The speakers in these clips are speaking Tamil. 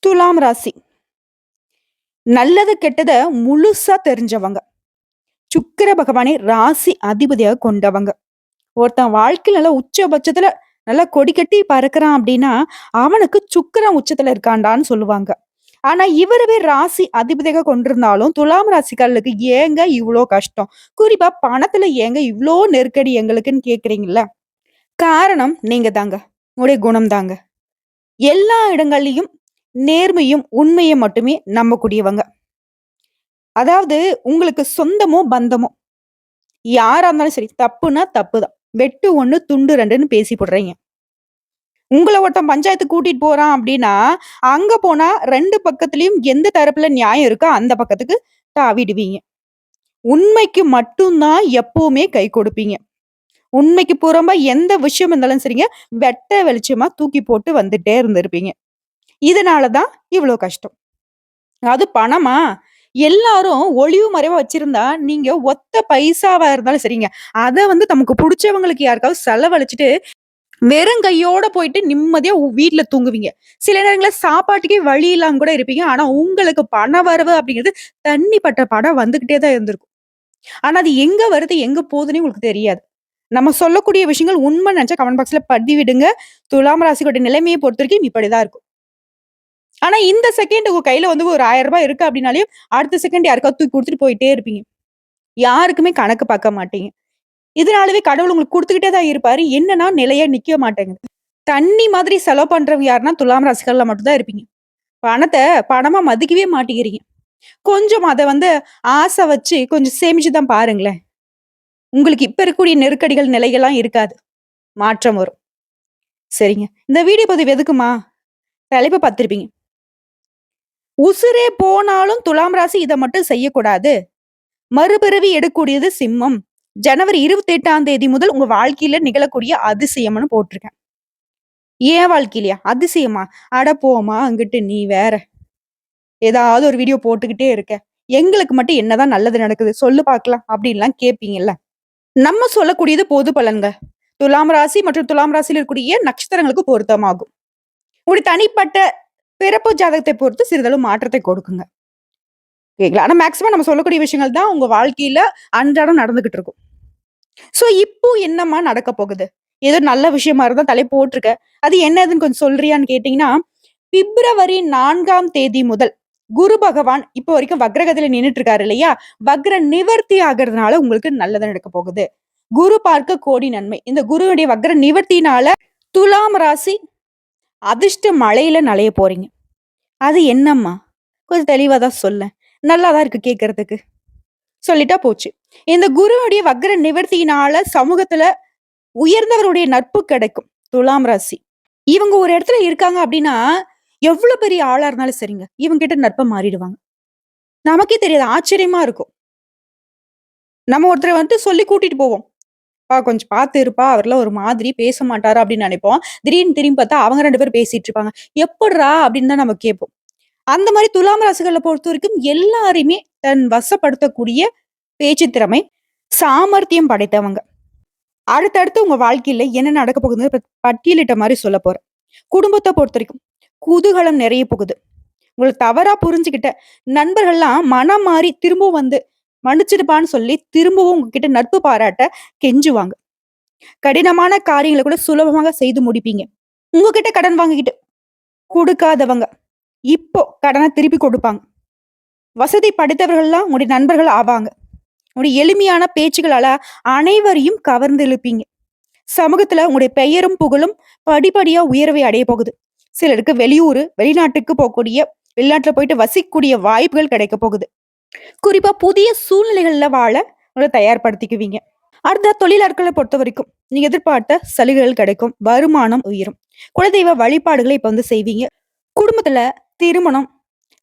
துலாம் ராசி. நல்லது கெட்டத முழுசா தெரிஞ்சவங்க. சுக்கிர பகவானை ராசி அதிபதியா கொண்டவங்க. ஒருத்தன் வாழ்க்கையில நல்லா உச்சபட்சத்துல நல்லா கொடி கட்டி பறக்குறான் அப்படின்னா, அவனுக்கு சுக்கிரன் உச்சத்துல இருக்கான்டான்னு சொல்லுவாங்க. ஆனா இவரவே ராசி அதிபதியாக கொண்டிருந்தாலும், துலாம் ராசிக்காரர்களுக்கு ஏங்க இவ்ளோ கஷ்டம்? குறிப்பா பணத்துல ஏங்க இவ்ளோ நெருக்கடி எங்களுக்குன்னு கேட்கிறீங்கல்ல? காரணம் நீங்க தாங்க. உங்களுடைய குணம் தாங்க. எல்லா இடங்கள்லயும் நேர்மையும், உண்மையும் மட்டுமே நம்பக்கூடியவங்க. அதாவது உங்களுக்கு சொந்தமோ, பந்தமோ யாரா இருந்தாலும் சரி, தப்புன்னா தப்புதான். வெட்டு 1 துண்டு 2ன்னு பேசி போடுறீங்க. உங்கள ஒருத்தன் பஞ்சாயத்துக்கு கூட்டிட்டு போறான் அப்டின்னா, அங்க போனா 2 பக்கத்துலயும் எந்த தரப்புல நியாயம் இருக்கோ அந்த பக்கத்துக்கு தாவிடுவீங்க. உண்மைக்கு மட்டும் தான் எப்பவுமே கை கொடுப்பீங்க. உண்மைக்கு புறம்பா எந்த விஷயம் இருந்தாலும் சரிங்க, வெட்ட வெளிச்சமா தூக்கி போட்டு வந்துட்டே இருந்திருப்பீங்க. இதனால தான் இவ்ளோ கஷ்டம். அது பணமா? எல்லாரும் ஒளிவு மறைவா வச்சிருந்தா, நீங்க ஒத்த பைசாவா இருந்தாலும் சரிங்க. அத தமக்கு புடிச்சவங்களுக்கு யாருக்காவது செலவழிச்சுட்டு, வெறும் கையோட போயிட்டு நிம்மதியா வீட்ல தூங்குவீங்க. சில நேரங்கள்ல சாப்பாட்டுக்கே வழி இல்லாம கூட இருப்பீங்க. ஆனா, உங்களுக்கு பண வரவு அப்படிங்கிறது தண்ணி பட்ட படம் வந்துகிட்டே தான் இருந்திருக்கும். ஆனா, அது எங்க வருது, எங்க போகுதுன்னே உங்களுக்கு தெரியாது. நம்ம சொல்லக்கூடிய விஷயங்கள் உண்மை நெனச்சா கமெண்ட் பாக்ஸ்ல பதிவிடுங்க. துலாம் ராசியோட நிலைமைய பொறுத்தவரைக்கும் இப்படிதான் இருக்கும். ஆனா, இந்த செகண்ட் உங்க கையில ஒரு ரூ. 1000 இருக்கு அப்டின்னாலே, அடுத்த செகண்ட் யாருக்காவது தூக்கி குடுத்துட்டு போயிட்டே இருப்பீங்க. யாருக்குமே கணக்கு பார்க்க மாட்டீங்க. இதனாலவே கடவுள் உங்களுக்கு குடுத்துக்கிட்டே தான் இருப்பாரு. என்னன்னா நிலையா நிக்க மாட்டேங்குது. தண்ணி மாதிரி செலவு பண்றவங்க யாருன்னா துலாம் ராசிகள்ல மட்டும் தான் இருப்பீங்க. பணத்த பணமா மதிக்கவே மாட்டேங்கிறீங்க. கொஞ்சம் அத ஆசை வச்சு கொஞ்சம் சேமிச்சு தான் பாருங்களேன். உங்களுக்கு இப்ப இருக்கக்கூடிய நெருக்கடிகள், நிலைகள்லாம் இருக்காது. மாற்றம் வரும். சரிங்க. இந்த வீடியோ பதிவு எதுக்குமா? தலைப்ப பார்த்திருப்பீங்க. உசுரே போனாலும் துலாம் ராசி இத மட்டும் செய்யக்கூடாது. மறுபிறவி எடுக்கக்கூடியது சிம்மம். ஜனவரி 28ஆம் தேதி முதல் உங்க வாழ்க்கையில நிகழக்கூடிய அதிசயம்னு போட்டிருக்கேன். ஏன் வாழ்க்கையிலயா? அதிசயமா? அட போம்மா அங்கிட்டு நீ வேற. ஏதாவது ஒரு வீடியோ போட்டுக்கிட்டே இருக்க. எங்களுக்கு மட்டும் என்னதான் நல்லது நடக்குது? சொல்லு பார்க்கலாம் அப்படின்லாம் கேட்பீங்கல்ல. நம்ம சொல்லக்கூடியது பொது பலன்கள். துலாம் ராசி மற்றும் துலாம் ராசியில் இருக்கக்கூடிய நட்சத்திரங்களுக்கு பொருத்தமாகும். உங்களுடைய தனிப்பட்ட பிறப்பு ஜாதகத்தை பொறுத்து சிறிதளவு மாற்றத்தை கொடுக்குங்க. ஓகேங்களா? ஆனா மேக்ஸிமம் நம்ம சொல்லக்கூடிய விஷயங்கள் தான் உங்க வாழ்க்கையில அன்றாடம் நடந்துகிட்டு இருக்கும். சோ, இப்போ என்னம்மா நடக்க போகுது? ஏதோ நல்ல விஷயமா இருந்தா தலைப்பு போட்டுருக்க. அது என்னதுன்னு கொஞ்சம் சொல்றியான்னு கேட்டீங்கன்னா, பிப்ரவரி 4ஆம் தேதி முதல் குரு பகவான் இப்போ வரைக்கும் வக்ரகதியில நின்னுட்டு இருக்காரு இல்லையா? வக்ர நிவர்த்தி ஆகுறதுனால உங்களுக்கு நல்லது நடக்க போகுது. குரு பார்க்க கோடி நன்மை. இந்த குருவுடைய வக்ர நிவர்த்தினால துலாம் ராசி அதிர்ஷ்ட மழையில நனைய போறீங்க. அது என்னம்மா? கொஞ்சம் தெளிவா தான் சொல்லேன். நல்லா தான் இருக்கு கேட்கறதுக்கு. சொல்லிட்டா போச்சு. இந்த குருவுடைய வக்ர நிவர்த்தியினால சமூகத்துல உயர்ந்தவருடைய நட்பு கிடைக்கும். துலாம் ராசி. இவங்க ஒரு இடத்துல இருக்காங்க அப்படின்னா, எவ்வளவு பெரிய ஆளா இருந்தாலும் சரிங்க. இவங்க கிட்ட நட்பா மாறிடுவாங்க. நமக்கே தெரியாது. ஆச்சரியமா இருக்கும். நம்ம ஒருத்தர சொல்லி கூட்டிட்டு போவோம். கொஞ்சம் பார்த்து இருப்பா. அவர்லாம் ஒரு மாதிரி பேச மாட்டாரு அப்படின்னு நினைப்போம். திடீர்னு திரும்பி பார்த்தா அவங்க 2 பேரும் பேசிட்டு இருப்பாங்க. எப்புட்றா? அப்படின்னு தான் நம்ம கேட்போம். அந்த மாரி துலாம் ராசிகள பொறுத்தவரைக்கும் எல்லாரையுமே தன் வசப்படுத்தக்கூடிய பேச்சு திறமை, சாமர்த்தியம் படைத்தவங்க. அடுத்தடுத்து உங்க வாழ்க்கையில என்ன நடக்க போகுதுன்னு பட்டியலிட்ட மாரி சொல்லப் போறேன். குடும்பத்த பொறுத்தவரைக்கும் குதூகலம் நிறைய போகுது. உங்கள தவறா புரிஞ்சுகிட்ட நண்பர்கள்லாம் மனம் மாறி திரும்பவும் மன்னிச்சிடுப்பான்னு சொல்லி திரும்பவும் உங்ககிட்ட நட்பு பாராட்ட கெஞ்சுவாங்க. கடினமான காரியங்கள கூட சுலபமாக செய்து முடிப்பீங்க. உங்ககிட்ட கடன் வாங்கிக்கிட்டு குடுக்காதவங்க இப்போ கடன திருப்பி கொடுப்பாங்க. வசதி படைத்தவர்கள்லாம் உங்களுடைய நண்பர்கள் ஆவாங்க. உங்களுடைய எளிமையான பேச்சுகளால அனைவரையும் கவர்ந்து இழுப்பீங்க. சமூகத்துல உங்களுடைய பெயரும் புகழும் படிப்படியா உயர்வை அடைய போகுது. சிலருக்கு வெளியூரு, வெளிநாட்டுக்கு போகக்கூடிய வெளிநாட்டுல போயிட்டு வசிக்கக்கூடிய வாய்ப்புகள் கிடைக்க போகுது. குறிப்பா புதிய சூழ்நிலைகள்ல வாழ உங்களை தயார்படுத்திக்குவீங்க. அடுத்த தொழிலாளர்களை பொறுத்த வரைக்கும் நீங்க எதிர்பார்த்த சலுகைகள் கிடைக்கும். வருமானம் உயரும். குலதெய்வ வழிபாடுகளை இப்ப செய்வீங்க. குடும்பத்துல திருமணம்,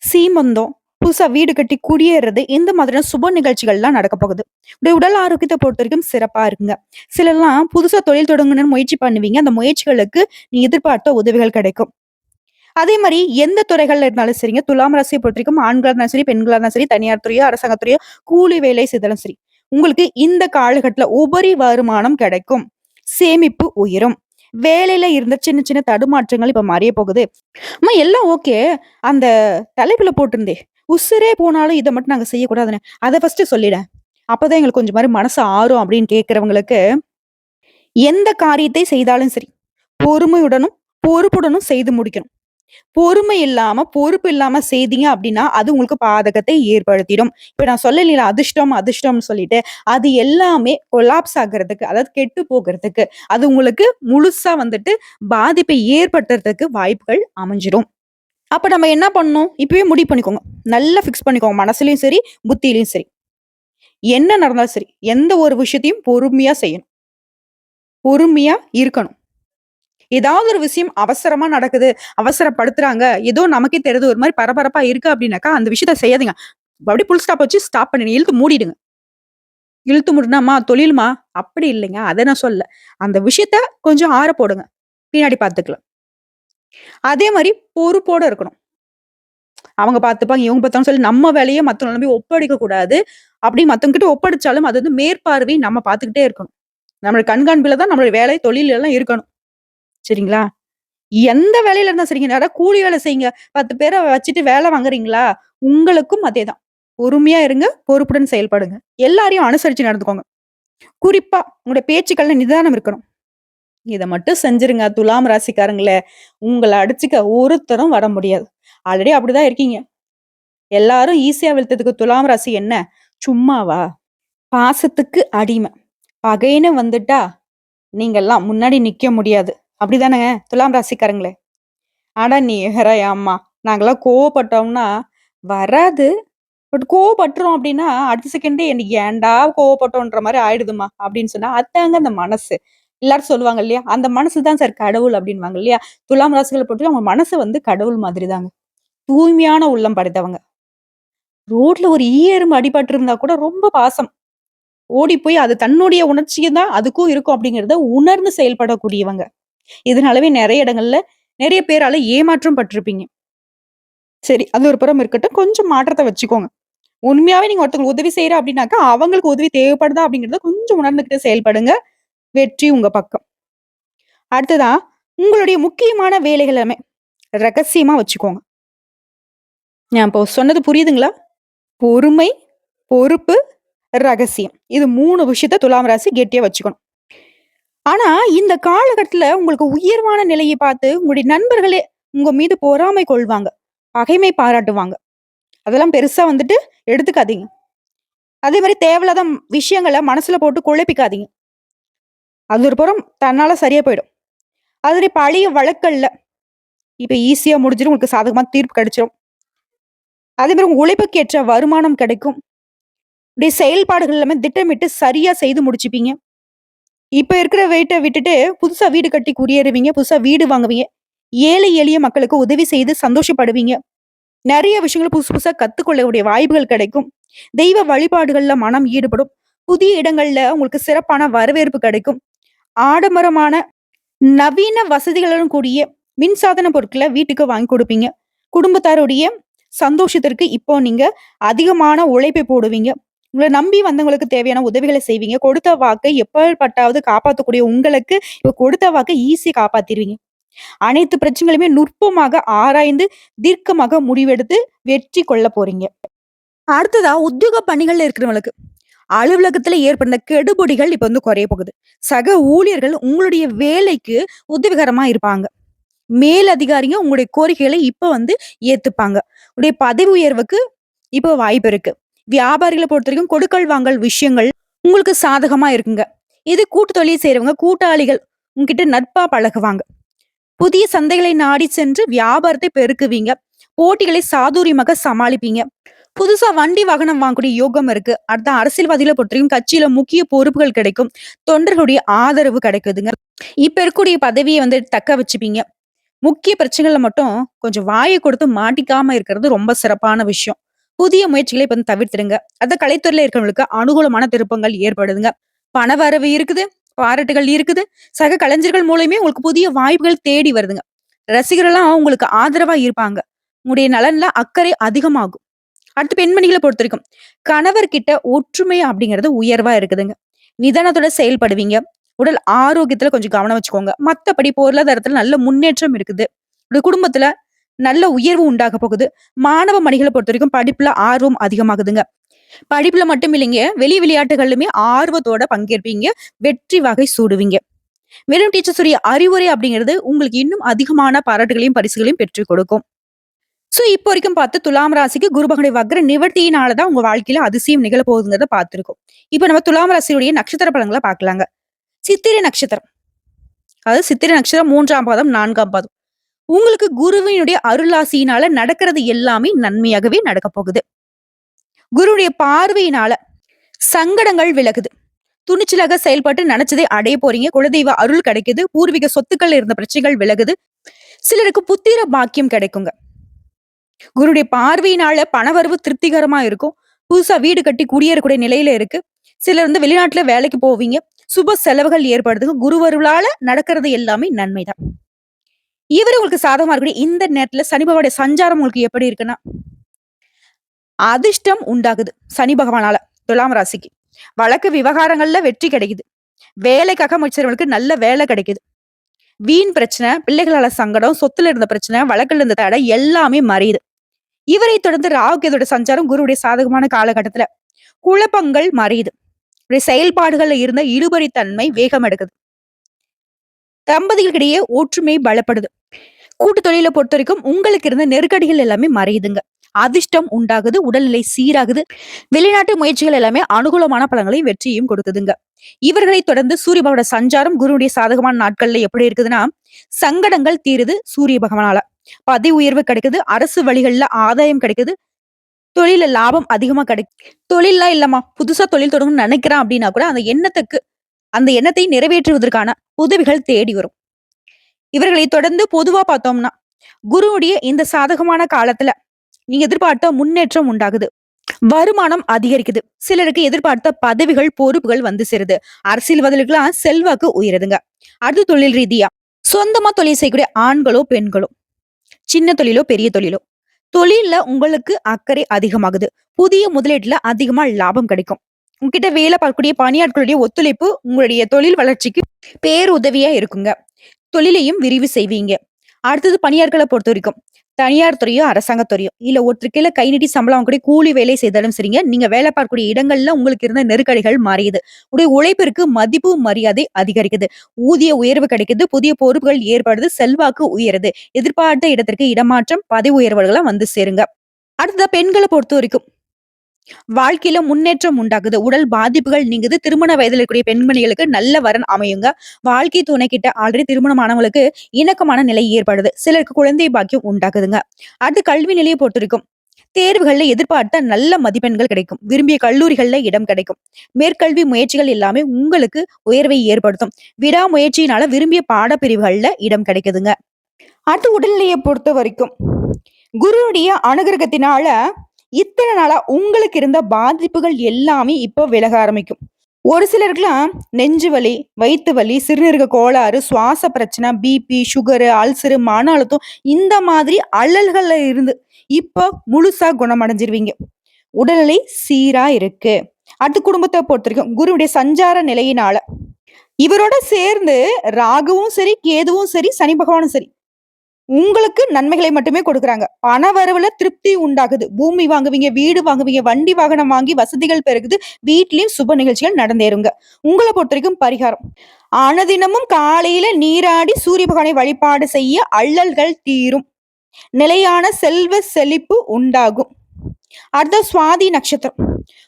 சீமந்தம், புதுசா வீடு கட்டி குடியேறது இந்த மாதிரியான சுப நிகழ்ச்சிகள்லாம் நடக்க போகுது. உடைய உடல் ஆரோக்கியத்தை பொறுத்த வரைக்கும் சிறப்பா இருக்குங்க. சிலர்லாம் புதுசா தொழில் தொடங்கணும்னு முயற்சி பண்ணுவீங்க. அந்த முயற்சிகளுக்கு நீ எதிர்பார்த்த உதவிகள் கிடைக்கும். அதே மாரி எந்த துறைகள்ல இருந்தாலும் சரிங்க, துலாம் ராசியை பொறுத்த வரைக்கும் ஆண்களா இருந்தாலும் சரி, பெண்களா இருந்தாலும் சரி, தனியார் துறையோ, அரசாங்கத் துறையோ, கூலி வேலை செய்தாலும் சரி, உங்களுக்கு இந்த காலகட்டத்துல உபரி வருமானம் கிடைக்கும். சேமிப்பு உயரும். வேலையில இருந்த சின்ன சின்ன தடுமாற்றங்கள் இப்ப மறைய போகுது. அம்மா எல்லாம் ஓகே. அந்த தலைப்புல போட்டிருந்தே, உசிரே போனாலும் இத மட்டும் நாங்க செய்யக்கூடாதுன்னு. அத ஃபர்ஸ்ட்டு சொல்லிடேன். அப்பதான் எங்களுக்கு கொஞ்சம் மாரி மனசு ஆறும் அப்படின்னு கேட்கிறவங்களுக்கு, எந்த காரியத்தை செய்தாலும் சரி, பொறுமையுடனும், பொறுப்புடனும் செய்து முடிக்கணும். பொறுமை இல்லாம, பொறுப்பு இல்லாம செய்தீங்க அப்படின்னா, அது உங்களுக்கு பாதகத்தை ஏற்படுத்திடும். இப்ப நான் சொல்லலைங்களா அதிர்ஷ்டம், அதிர்ஷ்டம்னு சொல்லிட்டு, அது எல்லாமே கொலாப்ஸ் ஆகுறதுக்கு, அதாவது கெட்டு போகுறதுக்கு, அது உங்களுக்கு முழுசா வந்துட்டு பாதிப்பை ஏற்படுத்துறதுக்கு வாய்ப்புகள் அமைஞ்சிரும். அப்ப நம்ம என்ன பண்ணணும்? இப்பவே முடிவு பண்ணிக்கோங்க. நல்லா ஃபிக்ஸ் பண்ணிக்கோங்க. மனசுலயும் சரி, புத்தியிலயும் சரி. என்ன நடந்தாலும் சரி, எந்த ஒரு விஷயத்தையும் பொறுமையா செய்யணும். பொறுமையா இருக்கணும். ஏதாவது ஒரு விஷயம் அவசரமா நடக்குது, அவசரப்படுத்துறாங்க, ஏதோ நமக்கே தெரியுது ஒரு மாரி பரபரப்பா இருக்கு அப்டின்னாக்கா, அந்த விஷயத்த செய்யாதீங்க. அப்படியே ஃபுல் ஸ்டாப் வச்சு ஸ்டாப் பண்ணிடுங்க. இழுத்து மூடிடுங்க. இழுத்து மூடுனாமா தொழிலுமா? அப்படி இல்லைங்க. அத நான் சொல்லல. அந்த விஷயத்த கொஞ்சம் ஆற போடுங்க. பின்னாடி பார்த்துக்கலாம். அதே மாரி பொறுப்போட இருக்கணும். அவங்க பார்த்துப்பாங்க, இவங்க பார்த்தாங்கன்னு சொல்லி நம்ம வேலைய மத்தவங்கள நம்பி ஒப்படைக்க கூடாது. அப்படி மத்தவங்க கிட்ட ஒப்படைச்சாலும் அது வந்து மேற்பார்வை நம்ம பார்த்துக்கிட்டே இருக்கணும். நம்மளுடைய கண்காணிப்புல தான் நம்மளுடைய வேலை, தொழில் எல்லாம் இருக்கணும். சரிங்களா? எந்த வேலையில இருந்தா சரிங்க. யாராவது கூலி வேலை செய்யுங்க. 10 பேர வச்சுட்டு வேலை வாங்குறீங்களா? உங்களுக்கும் அதேதான். பொறுமையா இருங்க. பொறுப்புடன் செயல்படுங்க. எல்லாரையும் அனுசரிச்சு நடந்துக்கோங்க. குறிப்பா உங்களுடைய பேச்சுக்கள்ல நிதானம் இருக்கணும். இத மட்டும் செஞ்சுருங்க துலாம் ராசிக்காரங்களே. உங்கள அடிச்சுக்க ஒருத்தரும் வர முடியாது. ஆல்ரெடி அப்படிதான் இருக்கீங்க. எல்லாரும் ஈஸியா வீழ்த்ததுக்கு துலாம் ராசி என்ன? சும்மாவா? பாசத்துக்கு அடிமை. பகைன்னு வந்துட்டா, நீங்கலாம் முன்னாடி நிக்க முடியாது. அப்படிதானங்க துலாம் ராசிக்காரங்களே? அட நீ வேற ஏம்மா! நாங்கலாம் கோவப்பட்டோம்னா வராது. பட் கோவப்பட்டுறோம் அப்டின்னா, அடுத்த செகண்டே எனக்கு ஏன்டா கோவப்பட்டோன்ற மாரி ஆயிடுதும்மா! அப்டின்னு சொன்னா, அதாங்க அந்த மனசு. எல்லாரும் சொல்லுவாங்க இல்லையா? அந்த மனசு தான் சார் கடவுள் அப்டின்னுவாங்க இல்லையா? துலாம் ராசிகள பொறுத்தவரைக்கும் அவங்க மனசு வந்து கடவுள் மாதிரி தாங்க. தூய்மையான உள்ளம் படைத்தவங்க. ரோட்ல ஒரு ஈ எறும்பு அடிபட்டிருந்தா கூட ரொம்ப பாசம். ஓடி போய் அது தன்னுடைய உணர்ச்சிய தான் அதுக்கும் இருக்கும் அப்டிங்கிறத உணர்ந்து செயல்படக்கூடியவங்க. இதனாலவே நெறைய இடங்கள்ல நெறைய பேரால ஏமாற்றம் பட்டுருப்பீங்க. சரி. அது ஒரு புறம் இருக்கட்டும். கொஞ்சம் மாற்றத்த வச்சுக்கோங்க. உண்மையாவே நீங்க ஒருத்தவங்களுக்கு உதவி செய்றேன் அப்டின்னாக்கா, அவங்களுக்கு உதவி தேவைப்படுதா அப்டிங்கிறத கொஞ்சம் உணர்ந்துகிட்டு செயல்படுங்க. வெற்றி உங்க பக்கம். அடுத்ததா, உங்களுடைய முக்கியமான வேலைகள் எல்லாமே ரகசியமா வச்சுக்கோங்க. நான் இப்போ சொன்னது புரியுதுங்களா? பொறுமை, பொறுப்பு, ரகசியம். இது 3 விஷயத்த துலாம் ராசி கெட்டியா வச்சுக்கணும். ஆனா, இந்த காலகட்டத்துல உங்களுக்கு உயர்வான நிலைய பார்த்து உங்களுடைய நண்பர்களே உங்க மீது பொறாமை கொள்வாங்க. பகைமை பாராட்டுவாங்க. அதெல்லாம் பெருசா வந்துட்டு எடுத்துக்காதீங்க. அதே மாரி தேவையில்லாத விஷயங்கள மனசுல போட்டு குழப்பிக்காதீங்க. அது ஒரு புறம் தன்னால சரியா போயிடும். அதனுடைய பழைய வழக்கல்ல இப்ப ஈஸியா முடிஞ்சிரும். உங்களுக்கு சாதகமா தீர்ப்பு கிடைச்சிரும். அதே மாரி உங்க உழைப்புக்கு ஏற்ற வருமானம் கிடைக்கும். உடைய செயல்பாடுகள் எல்லாமே திட்டமிட்டு சரியா செய்து முடிச்சுப்பீங்க. இப்ப இருக்கிற வெயிட்ட விட்டுட்டு புதுசா வீடு கட்டி குடியேறுவீங்க. புதுசா வீடு வாங்குவீங்க. ஏழை எளிய மக்களுக்கு உதவி செய்து சந்தோஷப்படுவீங்க. நெறைய விஷயங்கள புதுசு புதுசா கத்துக்கொள்ளக்கூடிய வாய்ப்புகள் கிடைக்கும். தெய்வ வழிபாடுகள்ல மனம் ஈடுபடும். புதிய இடங்கள்ல உங்களுக்கு சிறப்பான வரவேற்பு கிடைக்கும். ஆடம்பரமான நவீன வசதிகளுடன் கூடிய மின்சாதன பொருட்கள வீட்டுக்கு வாங்கி குடுப்பீங்க. குடும்பத்தாருடைய சந்தோஷத்திற்கு இப்போ நீங்க அதிகமான உழைப்பை போடுவீங்க. உங்கள நம்பி வந்தவங்களுக்கு தேவையான உதவிகள செய்வீங்க. கொடுத்த வாக்கை எப்பப்பட்டாவது காப்பாத்தக்கூடிய உங்களுக்கு, இப்ப கொடுத்த வாக்க ஈஸியா காப்பாத்திருவீங்க. அனைத்து பிரச்சனைகளுமே நுட்பமாக ஆராய்ந்து, தீர்க்கமாக முடிவெடுத்து வெற்றி கொள்ள போறீங்க. அடுத்ததா உத்தியோக பணிகள்ல இருக்கிறவங்களுக்கு, அலுவலகத்துல ஏற்பட்ட கெடுபிடிகள் இப்ப வந்து குறைய போகுது. சக ஊழியர்கள் உங்களுடைய வேலைக்கு உதவிகரமா இருப்பாங்க. மேல் அதிகாரிங்க உங்களுடைய கோரிக்கைகளை இப்ப வந்து ஏத்துப்பாங்க. உடைய பதவி உயர்வுக்கு இப்ப வாய்ப்பு இருக்கு. வியாபாரிகள பொறுத்தவரைக்கும் கொடுக்கல் வாங்கல் விஷயங்கள் உங்களுக்கு சாதகமா இருக்குங்க. இது கூட்டு தொழில் செய்றவங்க, கூட்டாளிகள் உங்ககிட்ட நட்பா பழகுவாங்க. புதிய சந்தைகளை நாடி சென்று வியாபாரத்தை பெருக்குவீங்க. போட்டிகளை சாதுரியமாக சமாளிப்பீங்க. புதுசா வண்டி, வாகனம் வாங்கக்கூடிய யோகம் இருக்கு. அடுத்த அரசியல்வாதிகள பொறுத்தவரைக்கும் கட்சியில முக்கிய பொறுப்புகள் கிடைக்கும். தொண்டர்களுடைய ஆதரவு கிடைக்குதுங்க. இப்ப இருக்கக்கூடிய பதவிய வந்து தக்க வச்சுப்பீங்க. முக்கிய பிரச்சனைகள்ல மட்டும் கொஞ்சம் வாய கொடுத்து மாட்டிக்காம இருக்கிறது ரொம்ப சிறப்பான விஷயம். புதிய முயற்சிகளை இப்ப வந்து தவிர்த்துடுங்க. கலைத்துறையில இருக்கிறவங்களுக்கு அனுகூலமான திருப்பங்கள் ஏற்படுதுங்க. பணவரவு இருக்குது, பாராட்டுகள் இருக்குது. சக கலைஞர்கள் மூலியமே உங்களுக்கு புதிய வாய்ப்புகள் தேடி வருதுங்க. ரசிகர்கள்லாம் உங்களுக்கு ஆதரவா இருப்பாங்க. உங்களுடைய நலன்ல அக்கறை அதிகமாகும். அடுத்து பெண்மணிகள பொறுத்தவரைக்கும், கணவர்கிட்ட ஒற்றுமை அப்படிங்கிறது உயர்வா இருக்குதுங்க. நிதானத்தோட செயல்படுவீங்க. உடல் ஆரோக்கியத்துல கொஞ்சம் கவனம் வச்சுக்கோங்க. மத்தபடி பொருளாதாரத்துல நல்ல முன்னேற்றம் இருக்குது. உங்க குடும்பத்துல நல்ல உயர்வு உண்டாக போகுது. மாணவ மணிகள பொறுத்தவரைக்கும் படிப்புல ஆர்வம் அதிகமாகுதுங்க. படிப்புல மட்டும் இல்லைங்க, வெளி விளையாட்டுகள்லுமே ஆர்வத்தோட பங்கேற்பீங்க. வெற்றி வகை சூடுவீங்க. வெறும் டீச்சர்ஸுடைய அறிவுரை அப்படிங்கிறது உங்களுக்கு இன்னும் அதிகமான பாராட்டுகளையும், பரிசுகளையும் பெற்றுக் கொடுக்கும். இப்போ வரைக்கும் பார்த்து துலாம் ராசிக்கு குரு பகவானுடைய வக்ர நிவர்த்தியினால தான் உங்க வாழ்க்கையில அதிசயம் நிகழ போகுதுங்கிறத பார்த்திருக்கோம். இப்ப நம்ம துலாம் ராசியுடைய நட்சத்திர பலன்கள பார்க்கலாங்க. சித்திரை நட்சத்திரம். அதாவது சித்திரை நட்சத்திரம் 3ஆம் பாதம், 4ஆம் பாதம். உங்களுக்கு குருவினுடைய அருளாசியினால நடக்கிறது எல்லாமே நன்மையாகவே நடக்கப் போகுது. குருவுடைய பார்வையினால சங்கடங்கள் விலகுது. துணிச்சலாக செயல்பட்டு நினைச்சதை அடைய போறீங்க. குலதெய்வ அருள் கிடைக்குது. பூர்வீக சொத்துக்கள் இருந்த பிரச்சனைகள் விலகுது. சிலருக்கு புத்திர பாக்கியம் கிடைக்குங்க. குருடைய பார்வையினால பணவரவு திருப்திகரமா இருக்கும். புதுசா வீடு கட்டி குடியேறக்கூடிய நிலையில இருக்கு. சிலர் வெளிநாட்டுல வேலைக்கு போவீங்க. சுப செலவுகள் ஏற்படுதுங்க. குருவருளால நடக்கிறது எல்லாமே நன்மைதான். இவரு உங்களுக்கு சாதகமா இருக்கக்கூடிய இந்த நேரத்துல சனி பகவானுடைய சஞ்சாரம் உங்களுக்கு எப்படி இருக்குன்னா, அதிர்ஷ்டம் உண்டாகுது சனி பகவானால துலாம் ராசிக்கு. வழக்கு விவகாரங்கள்ல வெற்றி கிடைக்குது. வேலைக்காக முயற்சிறவங்களுக்கு நல்ல வேலை கிடைக்குது. வீண் பிரச்சனை, பிள்ளைகளால சங்கடம், சொத்துல இருந்த பிரச்சனை, வழக்குல இருந்த தடை எல்லாமே மறையுது. இவரை தொடர்ந்து ராகுகேதுடைய சஞ்சாரம் குருவுடைய சாதகமான காலகட்டத்துல குழப்பங்கள் மறையுது. செயல்பாடுகள்ல இருந்த இழுபறித்தன்மை வேகம் எடுக்குது. தம்பதிகளுக்கிடையே ஒற்றுமை பலப்படுது. கூட்டு தொழிலை பொறுத்த வரைக்கும் உங்களுக்கு இருந்த நெருக்கடிகள் எல்லாமே மறையுதுங்க. அதிர்ஷ்டம் உண்டாகுது. உடல்நிலை சீராகுது. வெளிநாட்டு முயற்சிகள் எல்லாமே அனுகூலமான பலன்களையும் வெற்றியும் கொடுக்குதுங்க. இவர்களை தொடர்ந்து சூரிய பகவானோட சஞ்சாரம் குருவுடைய சாதகமான நாட்கள்ல எப்படி இருக்குதுன்னா, சங்கடங்கள் தீருது சூரிய பகவானால. பதவி உயர்வு கிடைக்குது. அரசு வழிகள்ல ஆதாயம் கிடைக்குது. தொழில லாபம் அதிகமா கிடைக்கும். தொழில்லாம் இல்லம்மா, புதுசா தொழில் தொடங்கணும்னு நினைக்கிறேன் அப்படின்னா கூட அந்த எண்ணத்தை நிறைவேற்றுவதற்கான உதவிகள் தேடி வரும். இவர்களை தொடர்ந்து பொதுவா பார்த்தோம்னா, குருவுடைய இந்த சாதகமான காலத்துல நீங்க எதிர்பார்த்த முன்னேற்றம் உண்டாகுது. வருமானம் அதிகரிக்குது. சிலருக்கு எதிர்பார்த்த பதவிகள், பொறுப்புகள் வந்து சேருது. அரசியல்வாதிகளுக்கெல்லாம் செல்வாக்கு உயருதுங்க. அடுத்து தொழில் ரீதியா சொந்தமா தொழில் செய்யக்கூடிய ஆண்களோ பெண்களோ, சின்ன தொழிலோ பெரிய தொழிலோ, தொழில்ல உங்களுக்கு அக்கறை அதிகமாகுது. புதிய முதலீட்டுல அதிகமா லாபம் கிடைக்கும். உங்ககிட்ட வேலை பார்க்கக்கூடிய பணியாட்களுடைய ஒத்துழைப்பு உங்களுடைய தொழில் வளர்ச்சிக்கு பேருதவியா இருக்குங்க. தொழிலையும் விரிவு செய்வீங்க. அடுத்தது பணியாட்களை பொறுத்த வரைக்கும் தனியார் துறையோ அரசாங்க துறையோ இல்ல ஒருத்தருக்கையில கை நீட்டி சம்பளம் வாங்கக்கூடிய கூலி வேலை செய்தாலும் சரிங்க, நீங்க வேலை பார்க்கக்கூடிய இடங்கள்ல உங்களுக்கு இருந்த நெருக்கடிகள் மாறியுது. உடைய உழைப்பிற்கு மதிப்பு மரியாதை அதிகரிக்குது. ஊதிய உயர்வு கிடைக்குது. புதிய பொறுப்புகள் ஏற்படுது. செல்வாக்கு உயருது. எதிர்பார்த்த இடத்திற்கு இடமாற்றம், பதவி உயர்வுகள்லாம் வந்து சேருங்க. அடுத்ததா பெண்களை பொறுத்த வரைக்கும் வாழ்க்கையில முன்னேற்றம் உண்டாகுது. உடல் பாதிப்புகள் நீங்குது. திருமண வயதில் இருக்கக்கூடிய பெண்மணிகளுக்கு நல்ல வரன் அமையுங்க. வாழ்க்கை துணை கிட்ட ஆல்ரெடி திருமணமானவங்களுக்கு இணக்கமான நிலை ஏற்படுது. சிலருக்கு குழந்தை பாக்கியம் உண்டாகுதுங்க. அடுத்து கல்வி நிலையை பொறுத்த வரைக்கும் தேர்வுகள்ல எதிர்பார்த்த நல்ல மதிப்பெண்கள் கிடைக்கும். விரும்பிய கல்லூரிகள்ல இடம் கிடைக்கும். மேற்கல்வி முயற்சிகள் எல்லாமே உங்களுக்கு உயர்வை ஏற்படுத்தும். விடாமுயற்சியினால விரும்பிய பாடப்பிரிவுகள்ல இடம் கிடைக்குதுங்க. அடுத்து உடல்நிலையை பொறுத்த வரைக்கும் குருவுடைய அனுகிரகத்தினால இத்தனை நாளா உங்களுக்கு இருந்த பாதிப்புகள் எல்லாமே இப்போ விலக ஆரம்பிக்கும். ஒரு சிலருக்குலாம் நெஞ்சு வலி, வயிற்று வலி, சிறுநீரக கோளாறு, சுவாச பிரச்சனை, பிபி, சுகரு, அல்சரு, மன அழுத்தம் இந்த மாதிரி அல்லல்கள்ல இருந்து இப்போ முழுசா குணமடைஞ்சிருவீங்க. உடல்நிலை சீரா இருக்கு. அடுத்து குடும்பத்தை பொறுத்த வரைக்கும் குருவுடைய சஞ்சார நிலையினால இவரோட சேர்ந்து ராகுவும் சரி, கேதுவும் சரி, சனி பகவானும் சரி உங்களுக்கு நன்மைகளை மட்டுமே கொடுக்குறாங்க. பண வரவுல திருப்தி உண்டாகுது. பூமி வாங்குவீங்க, வீடு வாங்குவீங்க, வண்டி வாகனம் வாங்கி வசதிகள் பெருகுது. வீட்லயும் சுப நிகழ்ச்சிகள் நடந்தேறுங்க. உங்களை பொறுத்த வரைக்கும் பரிகாரம் அனுதினமும் காலையில நீராடி சூரிய பகவானை வழிபாடு செய்ய அல்லல்கள் தீரும். நிலையான செல்வ செழிப்பு உண்டாகும். அடுத்த சுவாதி நட்சத்திரம்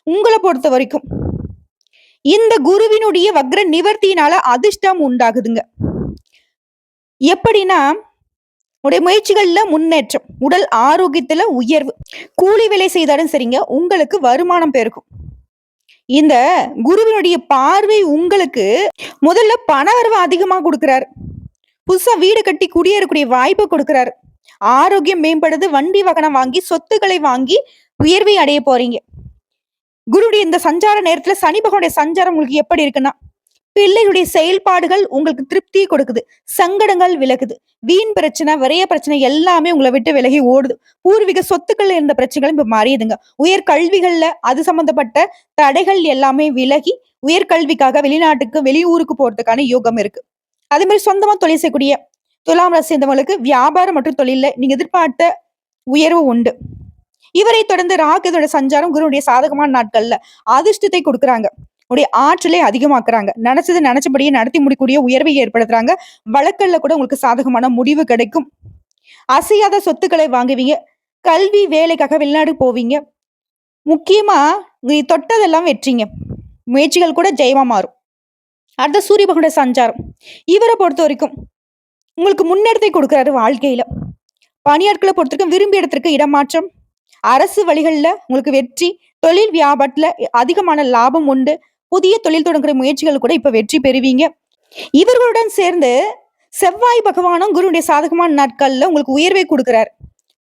உங்களை பொறுத்த வரைக்கும் இந்த குருவினுடைய வக்ர நிவர்த்தியினால அதிர்ஷ்டம் உண்டாகுதுங்க. எப்படின்னா உடைய முயற்சிகள்ல முன்னேற்றம், உடல் ஆரோக்கியத்துல உயர்வு, கூலி வேலை செய்தாலும் சரிங்க உங்களுக்கு வருமானம் பெருக்கும். இந்த குருவினுடைய பார்வை உங்களுக்கு முதல்ல பணவரவு அதிகமா கொடுக்கிறாரு. புதுசா வீடு கட்டி குடியேறக்கூடிய வாய்ப்பு கொடுக்கிறாரு. ஆரோக்கியம் மேம்படுது. வண்டி வாகனம் வாங்கி சொத்துக்களை வாங்கி உயர்வை அடைய போறீங்க. குருடைய இந்த சஞ்சார நேரத்துல சனி பகவானுடைய சஞ்சாரம் உங்களுக்கு எப்படி இருக்குன்னா, பிள்ளைகளுடைய செயல்பாடுகள் உங்களுக்கு திருப்தி கொடுக்குது. சங்கடங்கள் விலகுது. வீண் பிரச்சனை, விரைய பிரச்சனை எல்லாமே உங்களை விட்டு விலகி ஓடுது. பூர்வீக சொத்துக்கள்ல இருந்த பிரச்சனைகள் இப்ப மாறியுதுங்க. உயர் கல்விகள்ல அது சம்பந்தப்பட்ட தடைகள் எல்லாமே விலகி உயர்கல்விக்காக வெளிநாட்டுக்கு வெளியூருக்கு போறதுக்கான யோகம் இருக்கு. அதே மாதிரி சொந்தமா தொழில் செய்யக்கூடிய துலாம் ராசி சேர்ந்தவங்களுக்கு வியாபாரம் மற்றும் தொழில்ல நீங்க எதிர்பார்த்த உயர்வு உண்டு. இவரை தொடர்ந்து ராகுதோட சஞ்சாரம் குருவுடைய சாதகமான நாட்கள்ல அதிர்ஷ்டத்தை கொடுக்குறாங்க. உடைய ஆற்றலை அதிகமாக்குறாங்க. நினைச்சது நினைச்சபடியே நடத்தி முடிக்கூடிய உயர்வை ஏற்படுத்துறாங்க. வழக்கல்ல கூட உங்களுக்கு சாதகமான முடிவு கிடைக்கும். அசையாத சொத்துக்களை வாங்குவீங்க. கல்வி வேலைக்காக வெளிநாடு போவீங்க. முக்கியமா நீ தொட்டதெல்லாம் வெற்றிங்க. முயற்சிகள் கூட ஜெயமா மாறும். அடுத்த சூரிய பகவானுடைய சஞ்சாரம் இவரை பொறுத்த வரைக்கும் உங்களுக்கு முன்னெடுத்தை கொடுக்குறாரு வாழ்க்கையில. பணியாட்களை பொறுத்தவரைக்கும் விரும்பிய இடத்திற்கு இடமாற்றம், அரசு வழிகள்ல உங்களுக்கு வெற்றி, தொழில் வியாபாரத்துல அதிகமான லாபம் உண்டு. புதிய தொழில் தொடங்குற முயற்சிகள் கூட இப்ப வெற்றி பெறுவீங்க. இவர்களுடன் சேர்ந்து செவ்வாய் பகவானும் குருவுடைய சாதகமான நாட்கள்ல உங்களுக்கு உயர்வை கொடுக்கிறார்.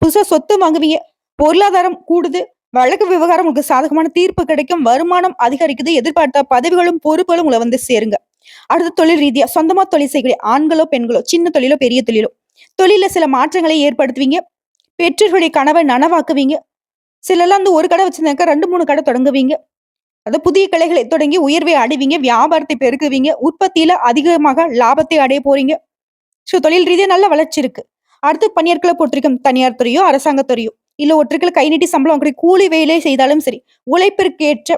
புதுசா சொத்து வாங்குவீங்க. பொருளாதாரம் கூடுது. வழக்கு விவகாரம் உங்களுக்கு சாதகமான தீர்ப்பு கிடைக்கும். வருமானம் அதிகரிக்குது. எதிர்பார்த்த பதவிகளும் பொறுப்புகளும் உங்களை வந்து சேருங்க. அடுத்த தொழில் ரீதியா சொந்தமா தொழில் செய்யக்கூடிய ஆண்களோ பெண்களோ, சின்ன தொழிலோ பெரிய தொழிலோ, தொழில சில மாற்றங்களை ஏற்படுத்துவீங்க. பெற்றோர்களுடைய கனவை நனவாக்குவீங்க. சிலர்லாம் வந்து ஒரு கடை வச்சிருந்தாக்க 2, 3 கடை தொடங்குவீங்க. அது புதிய கிளைகளை தொடங்கி உயர்வை அடைவீங்க. வியாபாரத்தை பெருக்குவீங்க. உற்பத்தியில அதிகமாக லாபத்தை அடைய போறீங்க. சோ தொழில் ரீதியா நல்ல வளர்ச்சி இருக்கு. அடுத்து பணியாட்களை பொறுத்திருக்கும் தனியார் துறையோ அரசாங்கத்துறையோ இல்ல ஒற்றுக்களை கை நீட்டி சம்பளம் வாங்கக்கூடிய கூலி வேலை செய்தாலும் சரி, உழைப்பிற்கேற்ற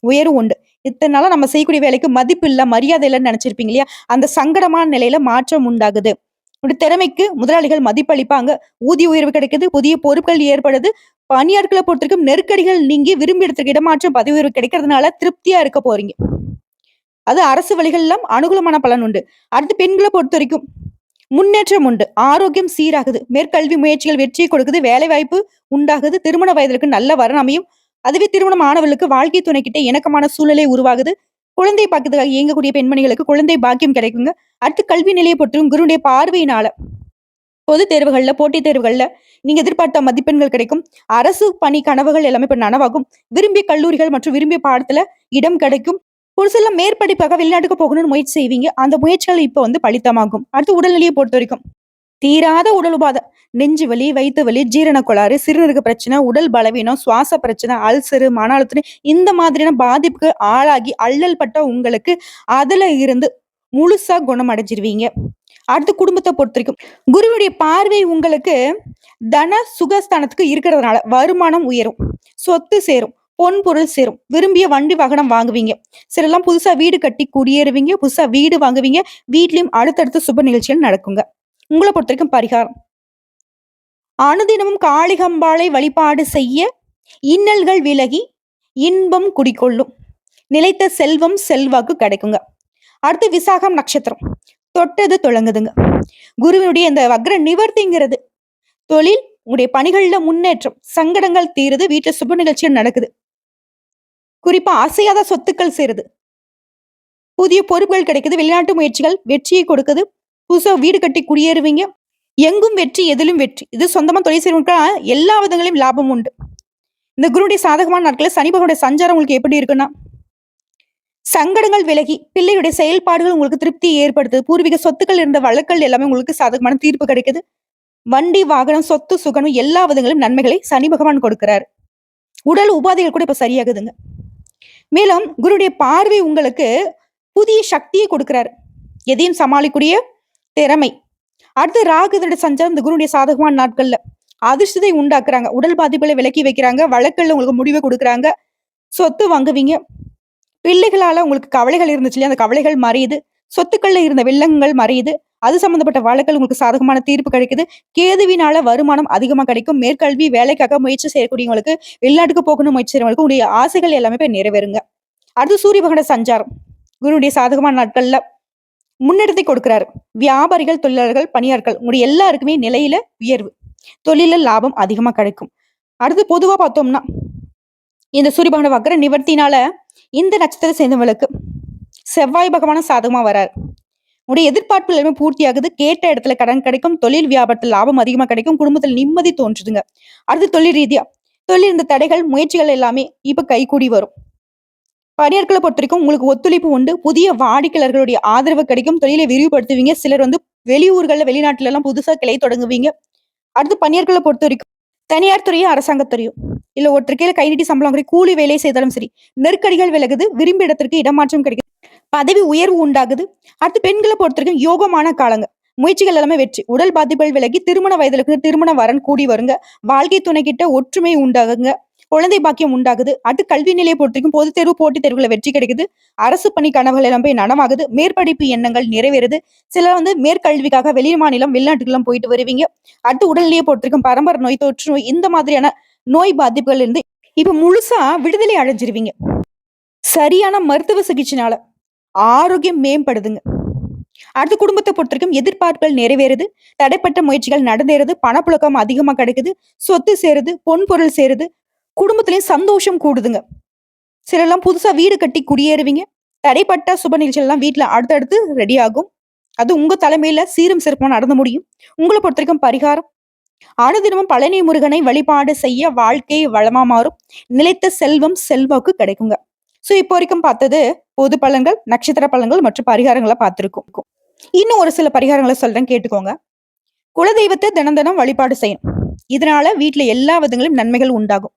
உயர்வு உண்டு. இத்தனை நாளா நம்ம செய்யக்கூடிய வேலைக்கு மதிப்பு இல்ல, மரியாதை இல்லைன்னு நினைச்சிருப்பீங்க இல்லையா? அந்த சங்கடமான நிலையில மாற்றம் உண்டாகுது. உங்களுடைய திறமைக்கு முதலாளிகள் மதிப்பளிப்பாங்க. ஊதிய உயர்வு கிடைக்குது. புதிய பொறுப்புகள் ஏற்படுது. பணியாட்களை பொறுத்திருக்கும் நெருக்கடிகள் நீங்கி விரும்பி இடத்துக்கு இடமாற்றம் பதவி உயர்வு கிடைக்கிறதுனால திருப்தியா இருக்க போறீங்க. அது அரசு வழிகள் அனுகூலமான பலன் உண்டு. அடுத்து பெண்களை பொறுத்த வரைக்கும் முன்னேற்றம் உண்டு. ஆரோக்கியம் சீராகுது. மேற்கல்வி முயற்சிகள் வெற்றியை கொடுக்குது. வேலை வாய்ப்பு உண்டாகுது. திருமண வயதிற்கு நல்ல வரன் அமையும். அதுவே திருமணம் ஆனவர்களுக்கு வாழ்க்கை துணை கிட்ட இணக்கமான சூழ்நிலை உருவாகுது. குழந்தை பாக்கியத்துக்காக இயங்கக்கூடிய பெண்மணிகளுக்கு குழந்தை பாக்கியம் கிடைக்குங்க. அடுத்து கல்வி நிலையை பொறுத்தும் குருடைய பார்வையினால பொது தேர்வுகள்ல, போட்டித் தேர்வுகள்ல நீங்க எதிர்பார்த்த மதிப்பெண்கள் கிடைக்கும். அரசு பணி கனவுகள் எல்லாமே இப்ப நனவாகும். விரும்பிய கல்லூரிகள் மற்றும் விரும்பிய பாடத்துல இடம் கிடைக்கும். ஒரு சில மேற்படிப்பாக வெளிநாட்டுக்கு போகணும்னு முயற்சி செய்வீங்க. அந்த முயற்சிகள் இப்ப வந்து பலித்தமாகும். அடுத்து உடல்நிலையை பொறுத்த வரைக்கும் தீராத உடல் உபாதை, நெஞ்சு வலி, வயிற்று வலி, ஜீரண கோளாறு, சிறுநீரக பிரச்சனை, உடல் பலவீனம், சுவாச பிரச்சனை, அல்சரு, மன அழுத்தம் இந்த மாதிரியான பாதிப்புக்கு ஆளாகி அல்லல் பட்ட உங்களுக்கு அதுல இருந்து முழுசா குணம் அடைஞ்சிருவீங்க. அடுத்து குடும்பத்தை பொறுத்த வரைக்கும் குருவுடைய பார்வை உங்களுக்கு தன சுகஸ்தானத்துக்கு இருக்கிறதுனால வருமானம் உயரும், சொத்து சேரும், பொன் பொருள் சேரும், விரும்பிய வண்டி வாகனம் வாங்குவீங்க. சிலெல்லாம் புதுசா வீடு கட்டி குடியேறுவீங்க. புதுசா வீடு வாங்குவீங்க. வீட்லயும் அடுத்தடுத்த சுப நிகழ்ச்சிகள் நடக்குங்க. உங்களை பொறுத்த வரைக்கும் பரிகாரம் அனுதினமும் காளிகம்பாளை வழிபாடு செய்ய இன்னல்கள் விலகி இன்பம் குடிக்கொள்ளும். நிலைத்த செல்வம் செல்வாக்கு கிடைக்குங்க. அடுத்து விசாகம் நட்சத்திரம் தொட்டது தொடங்குதுங்க. குருவினுடைய இந்த வக்ர நிவர்த்திங்கிறது தொழில் உங்களுடைய பணிகள்ல முன்னேற்றம், சங்கடங்கள் தீருது, வீட்டுல சுப நிகழ்ச்சிகள் நடக்குது. குறிப்பா அசையாத சொத்துக்கள் சேருது. புதிய பொறுப்புகள் கிடைக்குது. வெளிநாட்டு முயற்சிகள் வெற்றியை கொடுக்குது. புதுசா வீடு கட்டி குடியேறுவீங்க. எங்கும் வெற்றி, எதிலும் வெற்றி. இது சொந்தமா தொழில் செய்யறவங்களுக்கு எல்லா விதங்களையும் லாபம் உண்டு. இந்த குருடைய சாதகமான நாட்கள சனி பகவானுடைய சஞ்சாரம் உங்களுக்கு எப்படி இருக்குன்னா, சங்கடங்கள் விலகி பிள்ளையுடைய செயல்பாடுகள் உங்களுக்கு திருப்தி ஏற்படுத்துது. பூர்வீக சொத்துக்கள் இருந்த வழக்கல் எல்லாமே உங்களுக்கு சாதகமான தீர்ப்பு கிடைக்குது. வண்டி வாகனம் சொத்து சுகனம் எல்லா விதங்களும் நன்மைகளை சனி பகவான் கொடுக்கிறார். உடல் உபாதைகள் கூட இப்ப சரியாகுதுங்க. மேலும் குருடைய பார்வை உங்களுக்கு புதிய சக்தியை கொடுக்கிறாரு. எதையும் சமாளிக்கூடிய திறமை. அடுத்து ராகுதோட சஞ்சாரம் இந்த குருடைய சாதகமான நாட்கள்ல அதிர்ஷ்டத்தை உண்டாக்குறாங்க. உடல் பாதிப்புகளை விலக்கி வைக்கிறாங்க. வழக்கல்ல உங்களுக்கு முடிவை கொடுக்குறாங்க. சொத்து வாங்குவீங்க. பிள்ளைகளால உங்களுக்கு கவலைகள் இருந்துச்சு இல்லையா? அந்த கவலைகள் மறையுது. சொத்துக்கள்ல இருந்த வெள்ளங்கள் மறையுது. அது சம்பந்தப்பட்ட வழக்கல் உங்களுக்கு சாதகமான தீர்ப்பு கிடைக்குது. கேதுவினால வருமானம் அதிகமா கிடைக்கும். மேற்கல்வி வேலைக்காக முயற்சி செய்யக்கூடியவங்களுக்கு, வெளிநாட்டுக்கு போகணும் முயற்சி செய்யறவங்களுக்கு உடைய ஆசைகள் எல்லாமே போய் நிறைவேறுங்க. அடுத்து சூரிய பகவான சஞ்சாரம் குருடைய சாதகமான நாட்கள்ல முன்னெடுத்தை கொடுக்கிறாரு. வியாபாரிகள், தொழிலாளர்கள், பணியாட்கள் உங்களுடைய எல்லாருக்குமே நிலையில உயர்வு, தொழில லாபம் அதிகமா கிடைக்கும். அடுத்து பொதுவா பார்த்தோம்னா இந்த சூரிய பகவான வக்ர நிவர்த்தினால இந்த நட்சத்திரத்தை சேர்ந்தவங்களுக்கு செவ்வாய் பகவான சாதகமா வராரு. உடைய எதிர்பார்ப்பு எல்லாமே பூர்த்தி ஆகுது. கேட்ட இடத்துல கடன் கிடைக்கும். தொழில் வியாபாரத்தில் லாபம் அதிகமா கிடைக்கும். குடும்பத்தில் நிம்மதி தோன்றுதுங்க. அடுத்து தொழில் ரீதியா தொழில் இந்த தடைகள் முயற்சிகள் எல்லாமே இப்ப கைகூடி வரும். பணியாட்களை பொறுத்த வரைக்கும் உங்களுக்கு ஒத்துழைப்பு உண்டு. புதிய வாடிக்கையாளர்களுடைய ஆதரவு கிடைக்கும். தொழிலை விரிவுபடுத்துவீங்க. சிலர் வந்து வெளியூர்கள்ல வெளிநாட்டுல எல்லாம் புதுசா கிளை தொடங்குவீங்க. அடுத்து பணியாட்களை பொறுத்த வரைக்கும் தனியார் துறையோ, அரசாங்கத் துறையோ, இல்ல ஒருத்தர் கீழ கை நீட்டி சம்பளம் வாங்குறீங்க, கூலி வேலை செய்தாலும் சரி, நெருக்கடிகள் விலகுது, விரும்பிய இடத்திற்கு இடமாற்றம் கிடைக்குது, பதவி உயர்வு உண்டாகுது. அடுத்து பெண்கள பொறுத்தவரைக்கும் யோகமான காலங்க. முயற்சிகள் எல்லாமே வெற்றி. உடல் பாதிப்புகள் விலகி திருமண வயதில இருக்கிற திருமண வரன் கூடி வருங்க. வாழ்க்கை துணைக்கிட்ட ஒற்றுமை உண்டாகுங்க. குழந்தை பாக்கியம் உண்டாகுது. அடுத்து கல்வி நிலைய பொறுத்தவரைக்கும் பொதுத் தேர்வு, போட்டித் தேர்வுல வெற்றி கிடைக்குது. அரசு பணி கனவுகள் எல்லாம் போய் நனவாகுது. மேற்படிப்பு எண்ணங்கள் நிறைவேறுது. சிலர் மேற்கல்விக்காக வெளி மாநிலம், வெளிநாட்டுக்கெல்லாம் போயிட்டு வருவீங்க. அடுத்து உடல்நிலைய பொறுத்தவரைக்கும் பரம்பரை நோய், தொற்று நோய் இந்த மாதிரியான நோய் பாதிப்புகள் இருந்து இப்ப முழுசா விடுதலை அடைஞ்சிருவீங்க. சரியான மருத்துவ சிகிச்சைனால ஆரோக்கியம் மேம்படுதுங்க. அடுத்து குடும்பத்த பொறுத்தவரைக்கும் எதிர்பார்ப்புகள் நிறைவேறுது. தடைப்பட்ட முயற்சிகள் நடந்தேறுது. பணப்புழக்கம் அதிகமா கிடைக்குது. சொத்து சேருது. பொன் பொருள் சேருது. குடும்பத்திலயும் சந்தோஷம் கூடுதுங்க. சிலர்லாம் புதுசா வீடு கட்டி குடியேறுவீங்க. தடைப்பட்ட சுப நிகழ்ச்சிகள் எல்லாம் வீட்ல அடுத்தடுத்து ரெடி ஆகும். அது உங்க தலைமையில சீரும் சிறப்புமா நடந்து முடியும். உங்கள பொறுத்தவரைக்கும் பரிகாரம் அனுதினமும் பழனி முருகனை வழிபாடு செய்ய வாழ்க்கை வளமா மாறும். நிலைத்த செல்வம் செல்வாக்கு கிடைக்குங்க. சோ இப்போ வரைக்கும் பார்த்தது பொது பலன்கள், நட்சத்திர பலன்கள் மற்றும் பரிகாரங்கள பார்த்திருக்கோம். இன்னும் ஒரு சில பரிகாரங்கள சொல்றேன் கேட்டுக்கோங்க. குலதெய்வத்தை தினம் தினம் வழிபாடு செய்யணும். இதனால வீட்ல எல்லா விதங்களிலும் நன்மைகள் உண்டாகும்.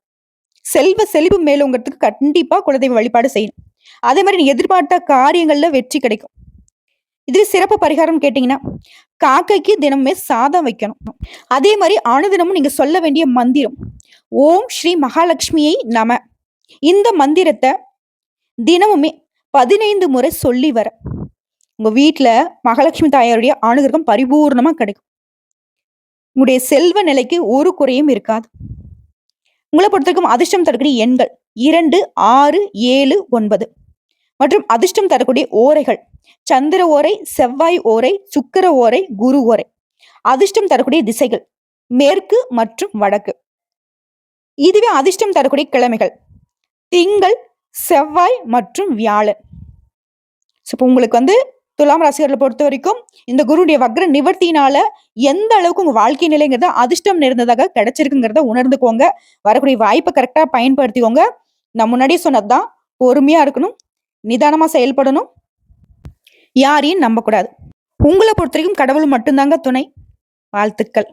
செல்வ செழிப்பு மேலோங்கறதுக்கு கண்டிப்பா குலதெய்வ வழிபாடு செய்யணும். அதே மாதிரி நீங்க எதிர்பார்த்த காரியங்கள்ல வெற்றி கிடைக்கும். இது சிறப்பு பரிகாரம் கேட்டீங்கன்னா, காக்கைக்கு தினமுமே சாதம் வைக்கணும். அதே மாதிரி அனுதினமும் நீங்க சொல்ல வேண்டிய மந்திரம், ஓம் ஸ்ரீ மகாலட்சுமியை நம. இந்த மந்திரத்தை தினமுமே 15 முறை சொல்லி வர உங்க வீட்ல மகாலட்சுமி தாயாருடைய அனுகிரகம் பரிபூர்ணமா கிடைக்கும். உங்களுடைய செல்வ நிலைக்கு ஒரு குறையும் இருக்காது. உங்களை பொறுத்தவரைக்கும் அதிர்ஷ்டம் தரக்கூடிய எண்கள் 2, 6, 7, 9 மற்றும் அதிர்ஷ்டம் தரக்கூடிய ஓரைகள் சந்திர ஓரை, செவ்வாய் ஓரை, சுக்கிர ஓரை, குரு ஓரை. அதிர்ஷ்டம் தரக்கூடிய திசைகள் மேற்கு மற்றும் வடக்கு. இதுவே அதிர்ஷ்டம் தரக்கூடிய கிழமைகள் திங்கள், செவ்வாய் மற்றும் வியாழன். இப்போ உங்களுக்கு துலாம் ராசிகளை பொறுத்த வரைக்கும் இந்த குருடைய வக்ர நிவர்த்தினால எந்த அளவுக்கு உங்க வாழ்க்கை நிலைங்கிறத அதிர்ஷ்டம் நிறைந்ததாக கிடைச்சிருக்குங்கிறத உணர்ந்துக்கோங்க. வரக்கூடிய வாய்ப்பை கரெக்டா பயன்படுத்திக்கோங்க. நான் முன்னாடியே சொன்னதுதான், பொறுமையா இருக்கணும், நிதானமா செயல்படணும், யாரையும் நம்பக்கூடாது. உங்களை பொறுத்த வரைக்கும் கடவுள் மட்டும்தாங்க துணை. வாழ்த்துக்கள்.